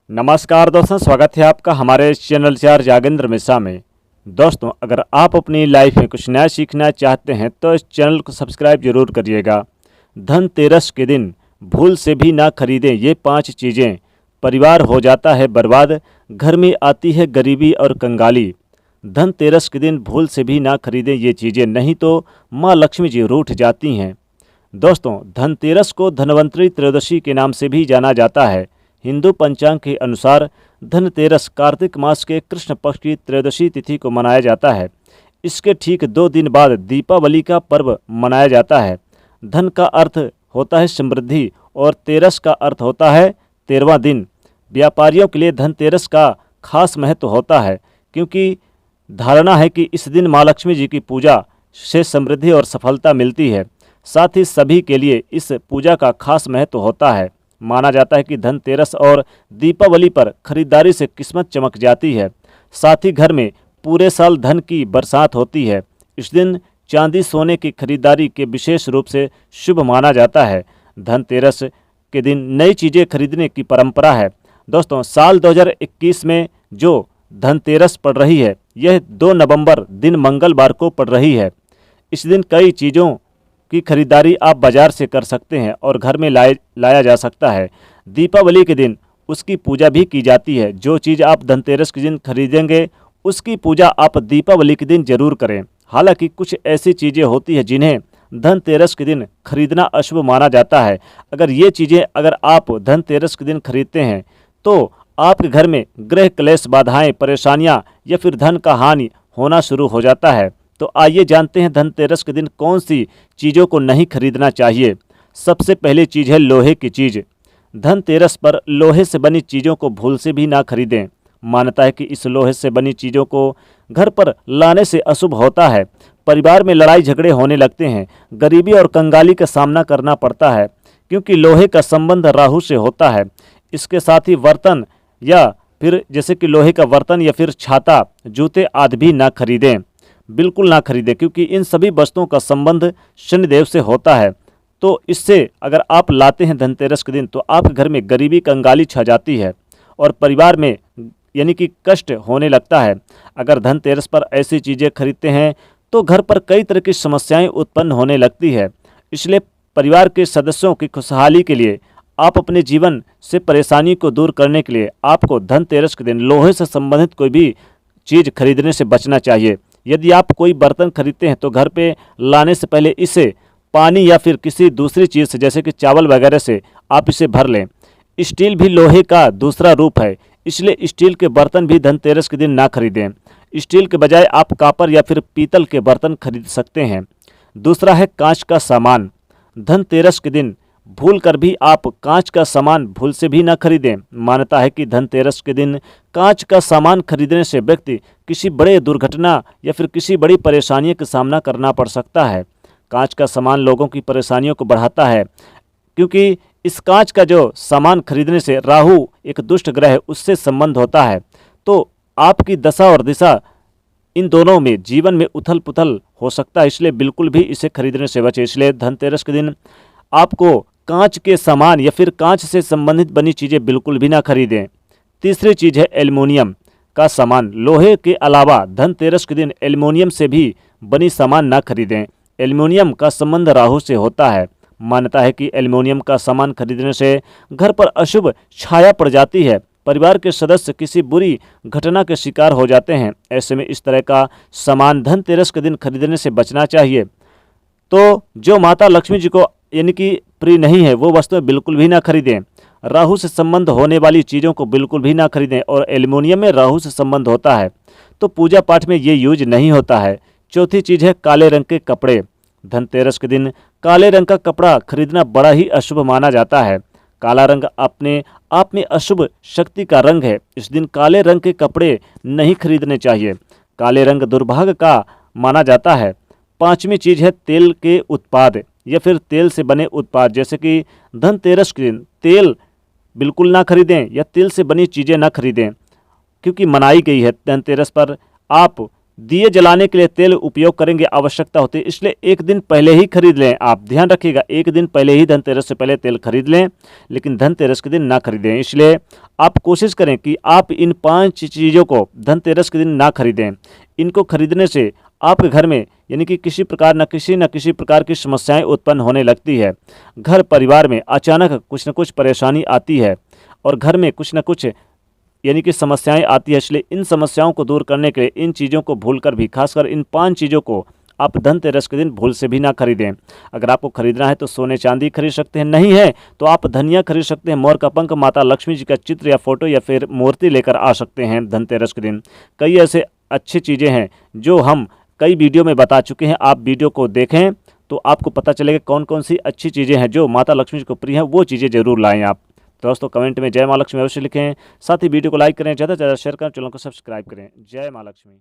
नमस्कार दोस्तों, स्वागत है आपका हमारे चैनल चार जागेंद्र मिश्रा में। दोस्तों, अगर आप अपनी लाइफ में कुछ नया सीखना चाहते हैं तो इस चैनल को सब्सक्राइब जरूर करिएगा। धनतेरस के दिन भूल से भी ना खरीदें ये 5 चीज़ें, परिवार हो जाता है बर्बाद, घर में आती है गरीबी और कंगाली। धनतेरस के दिन भूल से भी ना खरीदें ये चीज़ें, नहीं तो माँ लक्ष्मी जी रूठ जाती हैं। दोस्तों, धनतेरस को धनवंतरी त्रयोदशी के नाम से भी जाना जाता है। हिंदू पंचांग के अनुसार धनतेरस कार्तिक मास के कृष्ण पक्ष की त्रयोदशी तिथि को मनाया जाता है। इसके ठीक 2 दिन बाद दीपावली का पर्व मनाया जाता है। धन का अर्थ होता है समृद्धि और तेरस का अर्थ होता है 13वां दिन। व्यापारियों के लिए धनतेरस का खास महत्व होता है, क्योंकि धारणा है कि इस दिन माँ लक्ष्मी जी की पूजा से समृद्धि और सफलता मिलती है। साथ ही सभी के लिए इस पूजा का खास महत्व होता है। माना जाता है कि धनतेरस और दीपावली पर खरीदारी से किस्मत चमक जाती है। साथ ही घर में पूरे साल धन की बरसात होती है। इस दिन चांदी सोने की खरीदारी के विशेष रूप से शुभ माना जाता है। धनतेरस के दिन नई चीज़ें खरीदने की परंपरा है। दोस्तों, साल 2021 में जो धनतेरस पड़ रही है, यह 2 नवंबर दिन मंगलवार को पड़ रही है। इस दिन कई चीज़ों की खरीदारी आप बाजार से कर सकते हैं और घर में लाया जा सकता है। दीपावली के दिन उसकी पूजा भी की जाती है। जो चीज़ आप धनतेरस के दिन खरीदेंगे उसकी पूजा आप दीपावली के दिन जरूर करें। हालांकि कुछ ऐसी चीज़ें होती हैं जिन्हें धनतेरस के दिन खरीदना अशुभ माना जाता है। अगर आप धनतेरस के दिन खरीदते हैं तो आपके घर में गृह क्लेश, बाधाएं, परेशानियां या फिर धन का हानि होना शुरू हो जाता है। तो आइए जानते हैं धनतेरस के दिन कौन सी चीज़ों को नहीं खरीदना चाहिए। सबसे पहली चीज़ है लोहे की चीज़। धनतेरस पर लोहे से बनी चीज़ों को भूल से भी ना खरीदें। मान्यता है कि इस लोहे से बनी चीज़ों को घर पर लाने से अशुभ होता है। परिवार में लड़ाई झगड़े होने लगते हैं, गरीबी और कंगाली का सामना करना पड़ता है, क्योंकि लोहे का संबंध राहु से होता है। इसके साथ ही बर्तन या फिर जैसे कि लोहे का बर्तन या फिर छाता, जूते आदि भी ना खरीदें, बिल्कुल ना खरीदें, क्योंकि इन सभी वस्तुओं का संबंध शनिदेव से होता है। तो इससे अगर आप लाते हैं धनतेरस के दिन तो आपके घर में गरीबी कंगाली छा जाती है और परिवार में यानी कि कष्ट होने लगता है। अगर धनतेरस पर ऐसी चीज़ें खरीदते हैं तो घर पर कई तरह की समस्याएं उत्पन्न होने लगती है। इसलिए परिवार के सदस्यों की खुशहाली के लिए, आप अपने जीवन से परेशानी को दूर करने के लिए आपको धनतेरस के दिन लोहे से संबंधित कोई भी चीज़ खरीदने से बचना चाहिए। यदि आप कोई बर्तन खरीदते हैं तो घर पे लाने से पहले इसे पानी या फिर किसी दूसरी चीज़ से जैसे कि चावल वगैरह से आप इसे भर लें। स्टील भी लोहे का दूसरा रूप है, इसलिए स्टील के बर्तन भी धनतेरस के दिन ना खरीदें। स्टील के बजाय आप कॉपर या फिर पीतल के बर्तन खरीद सकते हैं। दूसरा है कांच का सामान। धनतेरस के दिन भूल कर भी आप कांच का सामान भूल से भी ना खरीदें। मान्यता है कि धनतेरस के दिन कांच का सामान खरीदने से व्यक्ति किसी बड़े दुर्घटना या फिर किसी बड़ी परेशानी का सामना करना पड़ सकता है। कांच का सामान लोगों की परेशानियों को बढ़ाता है, क्योंकि इस कांच का जो सामान खरीदने से राहु एक दुष्ट ग्रह है, उससे संबंध होता है। तो आपकी दशा और दिशा इन दोनों में जीवन में उथल पुथल हो सकता है, इसलिए बिल्कुल भी इसे खरीदने से बचें। इसलिए धनतेरस के दिन आपको कांच के सामान या फिर कांच से संबंधित बनी चीज़ें बिल्कुल भी ना खरीदें। तीसरी चीज़ है एल्युमिनियम का सामान। लोहे के अलावा धनतेरस के दिन एल्युमिनियम से भी बनी सामान ना खरीदें। एल्युमिनियम का संबंध राहु से होता है। मान्यता है कि एल्युमिनियम का सामान खरीदने से घर पर अशुभ छाया पड़ जाती है, परिवार के सदस्य किसी बुरी घटना के शिकार हो जाते हैं। ऐसे में इस तरह का सामान धनतेरस के दिन खरीदने से बचना चाहिए। तो जो माता लक्ष्मी जी को यानी कि प्रिय नहीं है वो वस्तुएं बिल्कुल भी ना खरीदें। राहु से संबंध होने वाली चीज़ों को बिल्कुल भी ना खरीदें, और एल्युमिनियम में राहु से संबंध होता है तो पूजा पाठ में ये यूज नहीं होता है। चौथी चीज़ है काले रंग के कपड़े। धनतेरस के दिन काले रंग का कपड़ा खरीदना बड़ा ही अशुभ माना जाता है। काला रंग अपने आप में अशुभ शक्ति का रंग है। इस दिन काले रंग के कपड़े नहीं खरीदने चाहिए। काले रंग दुर्भाग्य का माना जाता है। पांचवी चीज़ है तेल के उत्पाद या फिर तेल से बने उत्पाद, जैसे कि धनतेरस के दिन तेल बिल्कुल ना खरीदें या तेल से बनी चीज़ें ना खरीदें, क्योंकि मनाई गई है धनतेरस पर आप दिए जलाने के लिए तेल उपयोग करेंगे, आवश्यकता होती है, इसलिए एक दिन पहले ही खरीद लें। आप ध्यान रखिएगा, एक दिन पहले ही धनतेरस से पहले तेल खरीद लें, लेकिन धनतेरस के दिन ना खरीदें। इसलिए आप कोशिश करें कि आप इन 5 चीज़ों को धनतेरस के दिन ना खरीदें। इनको खरीदने से आपके घर में यानी कि किसी प्रकार न किसी प्रकार की समस्याएं उत्पन्न होने लगती है। घर परिवार में अचानक कुछ न कुछ परेशानी आती है और घर में कुछ न कुछ यानी कि समस्याएं आती है। इसलिए इन समस्याओं को दूर करने के लिए इन चीज़ों को भूलकर भी, खासकर इन 5 चीज़ों को आप धनतेरस के दिन भूल से भी ना खरीदें। अगर आपको खरीदना है तो सोने चांदी खरीद सकते हैं, नहीं है तो आप धनिया खरीद सकते हैं, मोर का पंख, माता लक्ष्मी जी का चित्र या फोटो या फिर मूर्ति लेकर आ सकते हैं धनतेरस के दिन। कई ऐसे अच्छी चीज़ें हैं जो हम कई वीडियो में बता चुके हैं, आप वीडियो को देखें तो आपको पता चलेगा कौन कौन सी अच्छी चीज़ें हैं जो माता लक्ष्मी जी को प्रिय हैं, वो चीज़ें जरूर लाएं आप। दोस्तों कमेंट में जय माँ लक्ष्मी अवश्य लिखें, साथ ही वीडियो को लाइक करें, ज़्यादा से ज़्यादा शेयर करें, चैनल को सब्सक्राइब करें। जय माँ लक्ष्मी।